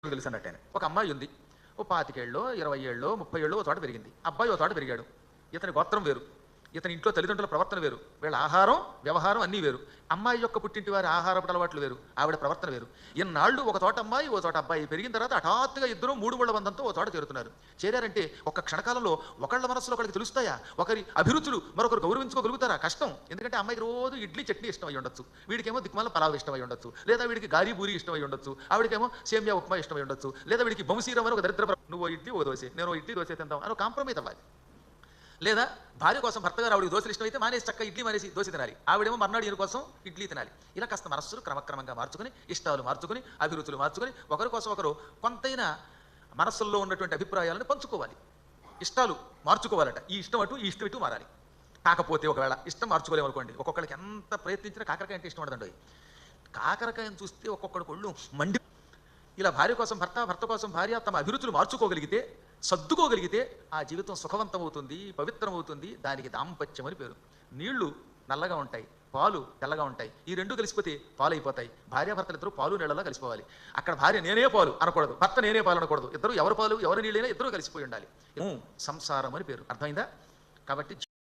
తెలుసు అన్నట్టు ఆయన. ఒక అమ్మాయి ఉంది. ఓ 25 ఏళ్ళో, 20 ఏళ్ళో, 30 ఏళ్ళో ఓ చోట పెరిగింది. అబ్బాయి ఓ చోట పెరిగాడు. ఇతని గోత్రం వేరు. ఇతని ఇంట్లో తల్లిదండ్రుల ప్రవర్తన వేరు. వీళ్ళ ఆహారం, వ్యవహారం అన్నీ వేరు. అమ్మాయి యొక్క పుట్టింటి వారి ఆహారపు అలవాట్లు వేరు. ఆవిడ ప్రవర్తన వేరు. ఇన్నాళ్ళు ఒక చోట అమ్మాయి, ఓ చోట అబ్బాయి పెరిగిన తర్వాత హఠాత్తుగా ఇద్దరు 3 ముళ్ళ బంధంతో ఓ చోట చేరుతున్నారు. చేరారంటే ఒక్క క్షణకాలంలో ఒకళ్ళ మనసులో ఒకరికి తెలుస్తాయా? ఒకరి అభిరుచులు మరొకరు గౌరవించుకోగలుగుతారా? కష్టం. ఎందుకంటే అమ్మాయికి రోజు ఇడ్లీ చట్నీ ఇష్టం అయి ఉండొచ్చు, వీడికేమో దిక్మాల పలావ్ ఇష్టం అయి ఉండొచ్చు, లేదా వీడికి గారి పూరి ఇష్టం అయి ఉండొచ్చు, ఆవిడకేమో సేమియా ఉప్మా ఇష్టం అయి ఉండొచ్చు, లేదా వీడికి బొంసీరం అని ఒక దరిద్ర నువ్వు ఇడ్లీ ఓ దోశ, నేను ఇడ్లీ దోశ తిందాం అని కాంప్రమైజ్ అవ్వాలి. లేదా భార్య కోసం భర్త గారు ఆవిడకి దోశలు ఇష్టమైతే మానేసి చక్క ఇడ్లీ మానేసి దోశ తినాలి, ఆవిడేమో మర్నాడు ఈయన కోసం ఇడ్లీ తినాలి. ఇలా కాస్త మనస్సులు క్రమక్రమంగా మార్చుకుని, ఇష్టాలు మార్చుకుని, అభిరుచులు మార్చుకుని, ఒకరి కోసం ఒకరు కొంతైనా మనస్సుల్లో ఉన్నటువంటి అభిప్రాయాలను పంచుకోవాలి. ఇష్టాలు మార్చుకోవాలట. ఈ ఇష్టం అటు, ఈ ఇష్టం ఇటు మారాలి. కాకపోతే ఒకవేళ ఇష్టం మార్చుకోలేమనుకోండి, ఒక్కొక్కరికి ఎంత ప్రయత్నించినా కాకరకాయ అంటే ఇష్టం ఉండదండి. కాకరకాయను చూస్తే ఒక్కొక్కడికి ఒళ్ళు మండి. ఇలా భార్య కోసం భర్త, భర్త కోసం భార్య తమ అభిరుచులు మార్చుకోగలిగితే, సర్దుకోగలిగితే ఆ జీవితం సుఖవంతమవుతుంది, పవిత్రమవుతుంది. దానికి దాంపత్యం అని పేరు. నీళ్లు నల్లగా ఉంటాయి, పాలు తెల్లగా ఉంటాయి. ఈ రెండు కలిసిపోతే పాలు అయిపోతాయి. భార్యాభర్తలు ఇద్దరు పాలు నీళ్ళలో కలిసిపోవాలి. అక్కడ భార్య నేనే పాలు అనకూడదు, భర్త నేనే పాలు అనకూడదు. ఇద్దరు ఎవరు పాలు ఎవరు నీళ్ళైనా ఇద్దరు కలిసిపోయి ఉండాలి. సంసారం అని పేరు. అర్థమైందా? కాబట్టి